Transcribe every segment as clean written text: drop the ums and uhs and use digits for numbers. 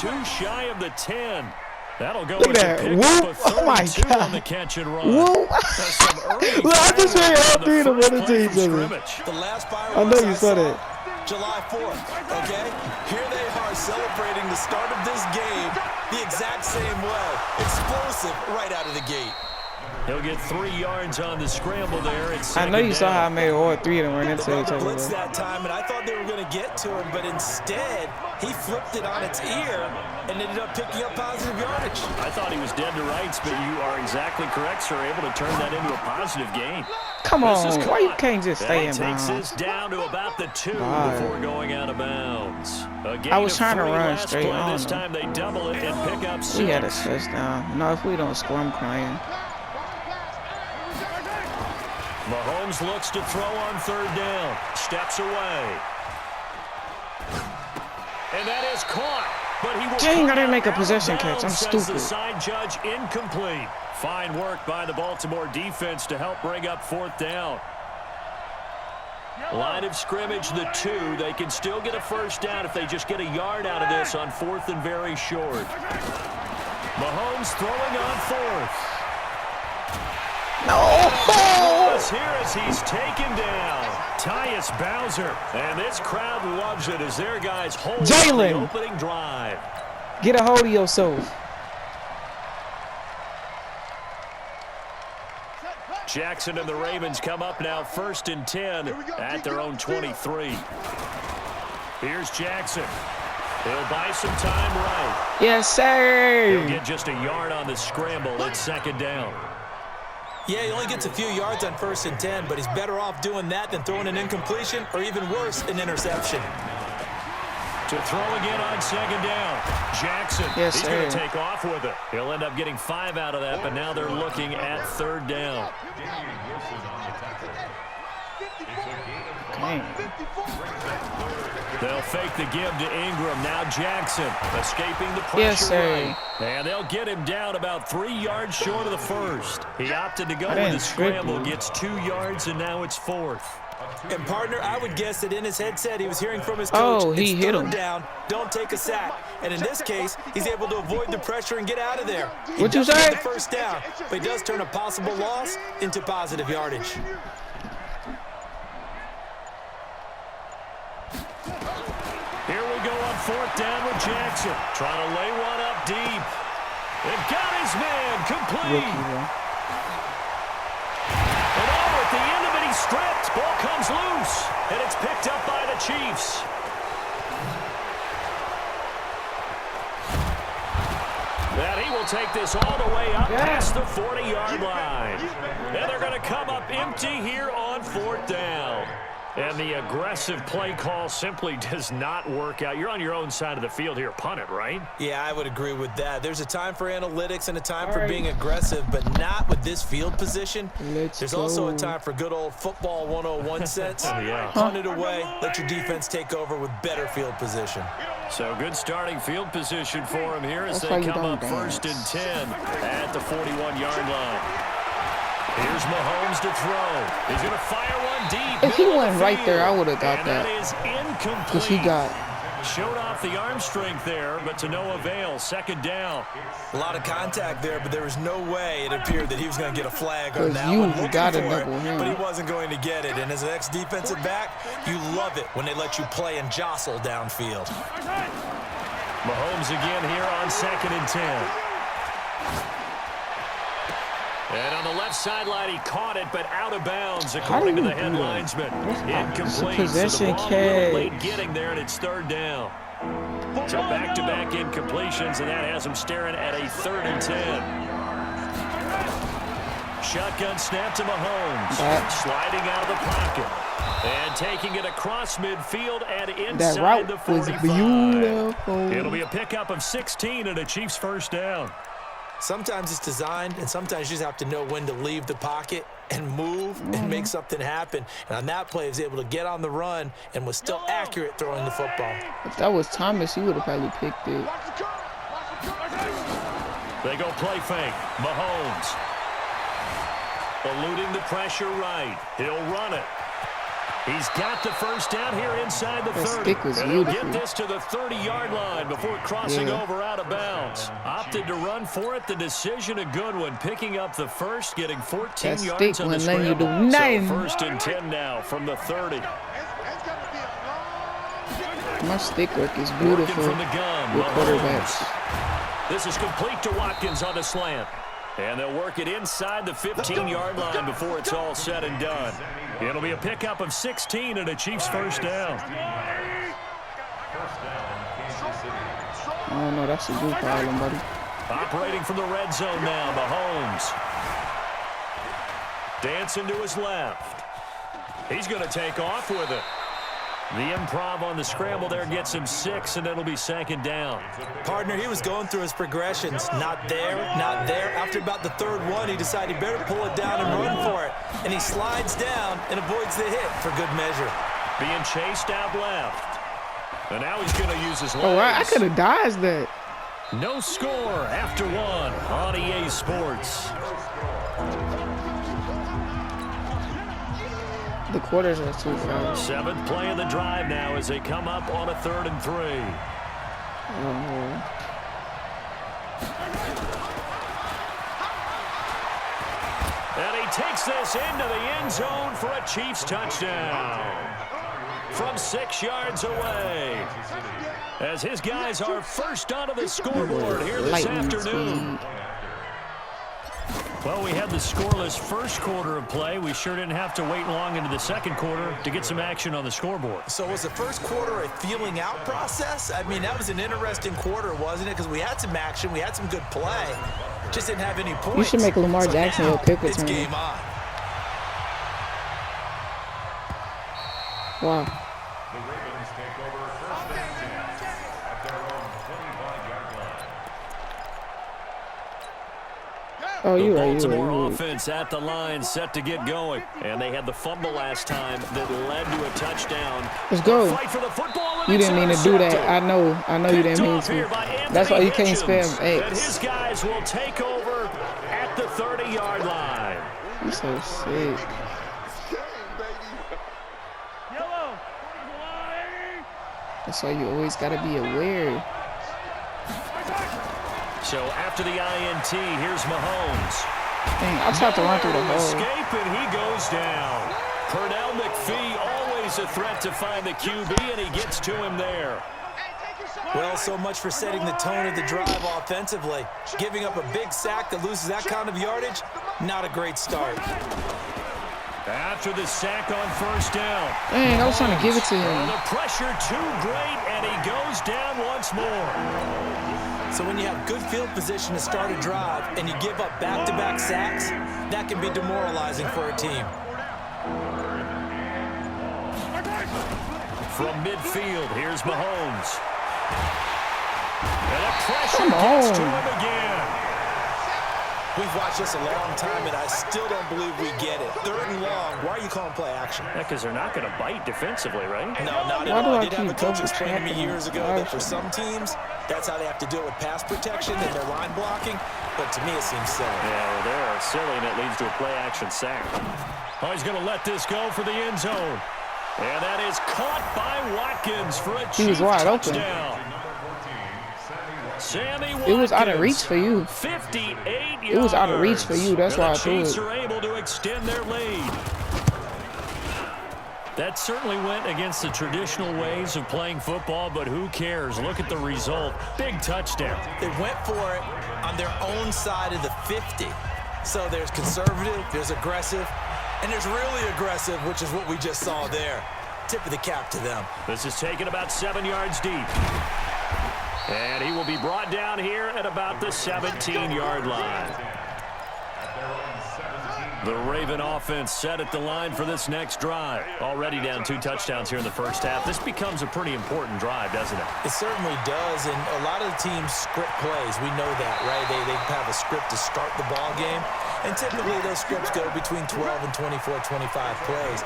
too shy of the 10. That'll go Look as at a that. pick Whoop. of Oh, my 32 God. on the catch and run. Whoop. Some early Look, I just made all three of them first run into play each from other. scrimmage. The last I know you saw that. July 4th, okay? Here they are celebrating the start of this game the exact same way. Explosive right out of the gate. He'll get 3 yards on the scramble there. I know you saw how I made all three of them run into each other. Blitz that time, and I thought they were going to get to him, but instead he flipped it on its ear and ended up picking up positive yardage. I thought he was dead to rights, but you are exactly correct, sir. Able to turn that into a positive gain. Come on, why you can't just stay in bounds? bounds? Takes this down to about the 2 before going out of bounds. I was trying to run straight on This time they double it and pick up 6. We had a touchdown. No, if we don't score, I'm crying. Mahomes looks to throw on 3rd down. Steps away. And that is caught. But he will Dang, I didn't make a possession catch. I'm stupid. The side judge incomplete. Fine work by the Baltimore defense to help bring up 4th down. Line of scrimmage, the 2. They can still get a 1st down if they just get a yard out of this on 4th and very short. Mahomes throwing on 4th. No! Here as he's taken down. Tyus Bowser. And this crowd loves it as their guys hold the opening drive. Get a hold of yourself. Jackson and the Ravens come up now 1st and 10 at their own 23. Here's Jackson. He'll buy some time right. Yes, sir. He'll get just a yard on the scramble. It's 2nd down. Yeah, he only gets a few yards on 1st and 10, but he's better off doing that than throwing an incompletion or even worse, an interception. To throw again on 2nd down. Jackson, he's going to take off with it. He'll end up getting 5 out of that, but now they're looking at 3rd down. They'll fake the give to Ingram. Now Jackson escaping the pressure. Yes, sir. Right. And they'll get him down about 3 yards short of the 1st. He opted to go with the scramble, gets 2 yards, and now it's 4th. And partner, I would guess that in his headset he was hearing from his coach. Oh, he hit him. Down, don't take a sack. And in this case, he's able to avoid the pressure and get out of there. What'd you say? The 1st down, but he does turn a possible loss into positive yardage. Here we go on 4th down with Jackson. Trying to lay one up deep. They've got his man complete. And over at the end of it, he's stripped. Ball comes loose. And it's picked up by the Chiefs. And he will take this all the way up past the 40-yard line. And they're going to come up empty here on 4th down. And the aggressive play call simply does not work out. You're on your own side of the field here. Punt it, right? Yeah, I would agree with that. There's a time for analytics and a time for being aggressive, but not with this field position. There's also a time for good old football 101 sense. Punt it away. Let your defense take over with better field position. So good starting field position for him here as they come up 1st and 10 at the 41-yard line. Here's Mahomes to throw. He's going to fire one deep. If he went right there, I would have got that. That is incomplete. Because he got. Showed off the arm strength there, but to no avail. 2nd down. A lot of contact there, but there was no way it appeared that he was going to get a flag on that one. You got to double him. But he wasn't going to get it. And as an ex-defensive back, you love it when they let you play and jostle downfield. Mahomes again here on 2nd and 10. And on the left sideline, he caught it, but out of bounds, according to the head linesman. Incomplete. Possession so the ball late getting there, and it's 3rd down. So back-to-back incompletions, and that has him staring at a 3rd and 10. Shotgun snap to Mahomes. Sliding out of the pocket. And taking it across midfield and inside the 45. Beautiful. It'll be a pickup of 16 and a Chiefs 1st down. Sometimes it's designed, and sometimes you just have to know when to leave the pocket and move and make something happen. And on that play, he was able to get on the run and was still accurate throwing the football. If that was Thomas, he would have probably picked it. They go play fake. Mahomes eluding the pressure right. He'll run it. He's got the first down here inside the 30. That stick was and he'll beautiful. get this to the 30-yard line before crossing over out of bounds. Opted to run for it. The decision a good one. Picking up the first, getting 14 yards on the scramble. So first and 10 now from the 30. My stick work is beautiful from the gun, with quarterbacks. This is complete to Watkins on the slant. And they'll work it inside the 15-yard line before it's all said and done. It'll be a pickup of 16 and a Chiefs first down. Oh, no, that's a good problem, buddy. Operating from the red zone now, Mahomes. Dancing to his left. He's going to take off with it. The improv on the scramble there gets him 6, and it'll be second down. Partner, he was going through his progressions. Not there, not there. After about the third one, he decided he better pull it down and run for it. And he slides down and avoids the hit for good measure. Being chased out left. And now he's going to use his legs. Oh, I could have dodged that. No score after one on EA Sports. The quarters are too fast. 7th play of the drive now as they come up on a 3rd and 3. And he takes this into the end zone for a Chiefs touchdown. From 6 yards away. As his guys are first onto the scoreboard here this afternoon. Well, we had the scoreless first quarter of play. We sure didn't have to wait long into the second quarter to get some action on the scoreboard. So was the first quarter a feeling out process? I mean, that was an interesting quarter, wasn't it? Because we had some action, we had some good play. Just didn't have any points. You should make Lamar Jackson your kick return. It's game on. Wow. Oh, the you're right. Baltimore offense at the line, set to get going. And they had the fumble last time that led to a touchdown. Let's go. Fight for the football, and you didn't mean to do that. I know you didn't mean to. That's why you can't spam X. And his guys will take over at the 30-yard line. You're so sick. That's why you always got to be aware. So after the INT, here's Mahomes. Dang, I tried to run through the hole. Escape, and he goes down. Pernell McPhee, always a threat to find the QB, and he gets to him there. Well, so much for setting the tone of the drive offensively. Giving up a big sack that loses that kind of yardage, not a great start. After the sack on first down. Dang, I was trying to give it to him. The pressure too great, and he goes down once more. So when you have good field position to start a drive and you give up back-to-back sacks, that can be demoralizing for a team. From midfield, here's Mahomes. And the pressure gets to him again. We've watched this a long time, and I still don't believe we get it. 3rd and long. Why are you calling play action? Yeah, because they're not going to bite defensively, right? No, not at all. I did have a coach explain to me years ago that for some teams, that's how they have to do it with pass protection and their line blocking. But to me, it seems silly. Yeah, well, they're silly, and it leads to a play-action sack. Oh, he's going to let this go for the end zone. And that is caught by Watkins for a Chiefs touchdown. Sammy Watkins, it was out of reach for you. 58 yards. It was out of reach for you. That's why I threw it. The Chiefs are able to extend their lead. That certainly went against the traditional ways of playing football, but who cares? Look at the result. Big touchdown. They went for it on their own side of the 50. So there's conservative, there's aggressive, and there's really aggressive, which is what we just saw there. Tip of the cap to them. This is taken about 7 yards deep. And he will be brought down here at about the 17-yard line. The Raven offense set at the line for this next drive. Already down 2 touchdowns here in the first half. This becomes a pretty important drive, doesn't it? It certainly does, and a lot of the teams script plays. We know that, right? They have a script to start the ball game, and typically those scripts go between 12 and 24, 25 plays.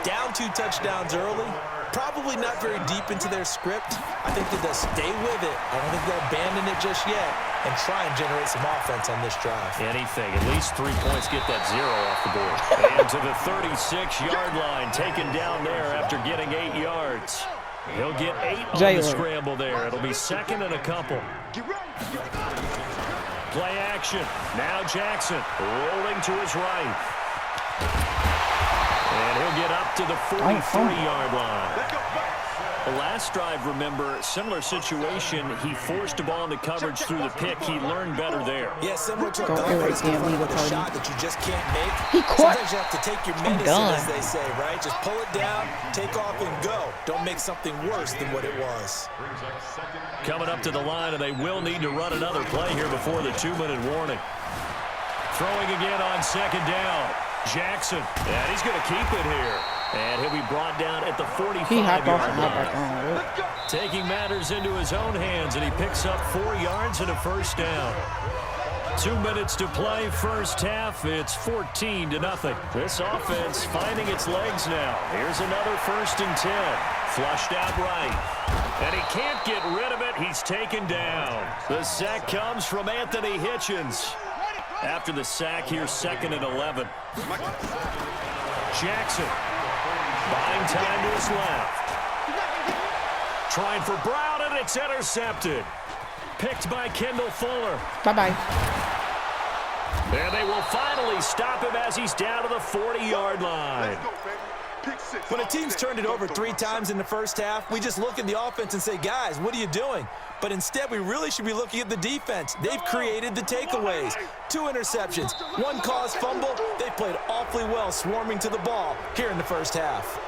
Down 2 touchdowns early, probably not very deep into their script. I think that they'll stay with it. I don't think they'll abandon it just yet. and try and generate some offense on this drive. Anything. At least 3 points, get that 0 off the board. And to the 36-yard line, taken down there after getting 8 yards. He'll get 8 on the scramble there. It'll be second and a couple. Play action. Now Jackson rolling to his right. And he'll get up to the 43-yard line. The last drive, remember, similar situation. He forced the ball into coverage through the pick. He learned better there. Yeah, similar to a shot that you just can't make. He caught. Sometimes you have to take your medicine, as they say, right? Just pull it down, take off, and go. Don't make something worse than what it was. Coming up to the line, and they will need to run another play here before the 2-minute warning. Throwing again on second down. Jackson, and he's going to keep it here. And he'll be brought down at the 45-yard line. Taking matters into his own hands, and he picks up 4 yards and a first down. 2 minutes to play, first half. It's 14-0. This offense finding its legs now. Here's another 1st and 10. Flushed out right. And he can't get rid of it. He's taken down. The sack comes from Anthony Hitchens. After the sack, here's 2nd and 11. Jackson. Buying time to his left. Trying for Brown, and it's intercepted. Picked by Kendall Fuller. Bye-bye. And they will finally stop him as he's down to the 40-yard line. When a team's turned it over 3 times in the first half, we just look at the offense and say, guys, what are you doing? But instead, we really should be looking at the defense. They've created the takeaways. 2 interceptions, 1 caused fumble. They played awfully well swarming to the ball here in the first half.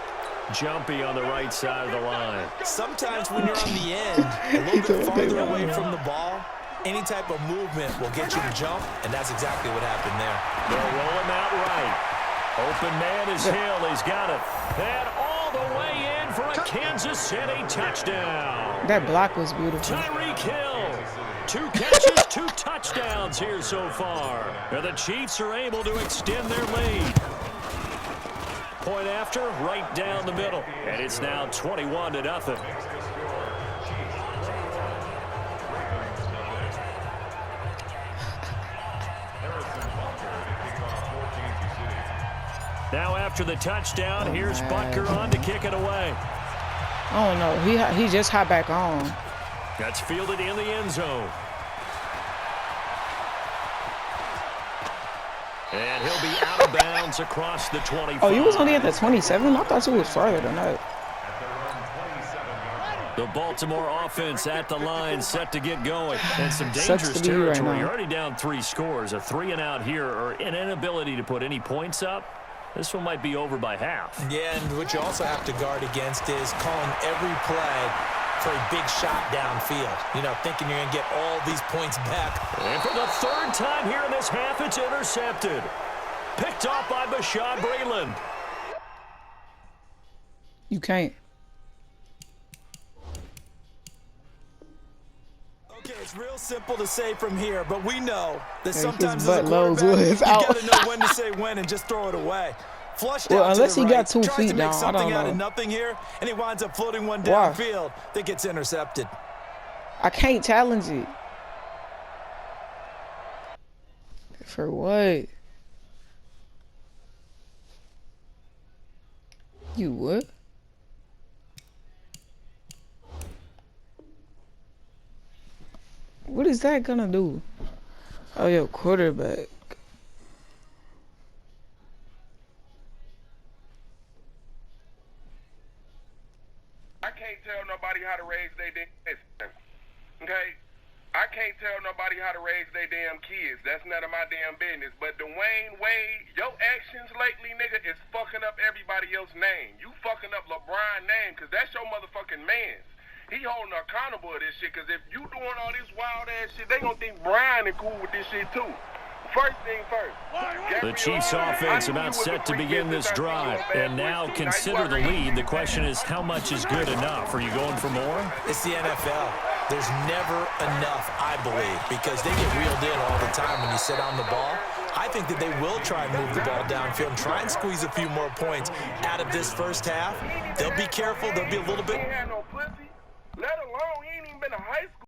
Jumpy on the right side of the line. Sometimes when you're on the end, a little bit farther away from the ball, any type of movement will get you to jump, and that's exactly what happened there. They'll roll him out right. Open man is Hill. He's got it. And all the way in for a Kansas City touchdown. That block was beautiful. Tyreek Hill. 2 catches, 2 touchdowns here so far. And the Chiefs are able to extend their lead. Point after, right down the middle. And it's now 21-0. Now after the touchdown, here's Butker on to kick it away. I don't know. He just hopped back on. That's fielded in the end zone. And he'll be out of bounds across the 25. Oh, you was only at the 27? I thought you was farther than that. The Baltimore offense at the line, set to get going. And some dangerous territory. Right, you're already down 3 scores. A 3-and-out here, or an inability to put any points up. This one might be over by half. Yeah, and what you also have to guard against is calling every play for a big shot downfield. You know, thinking you're going to get all these points back. And for the 3rd time here in this half, it's intercepted. Picked off by Bashaud Breeland. You can't. Okay, it's real simple to say from here, but we know that sometimes as a quarterback, you got to know when to say when and just throw it away. Flushed well, out unless to the he right, got 2 feet down, I don't know. Out of nothing here, and he winds up floating one downfield that gets intercepted. I can't challenge it. For what? You what? What is that gonna do? Oh, your quarterback. I can't tell nobody how to raise their damn kids. Okay? I can't tell nobody how to raise their damn kids. That's none of my damn business. But Dwayne Wade, your actions lately, nigga, is fucking up everybody else's name. You fucking up LeBron's name, because that's your motherfucking man's. He holding accountable to this shit, because if you doing all this wild-ass shit, they gonna think Brian is cool with this shit, too. First thing first. The Chiefs offense about set to begin this drive. And now consider the lead. The question is, how much is good enough? Are you going for more? It's the NFL. There's never enough, I believe, because they get reeled in all the time when you sit on the ball. I think that they will try and move the ball downfield and try and squeeze a few more points out of this first half. They'll be careful. They'll be a little bit... Let alone, he ain't even been to high school.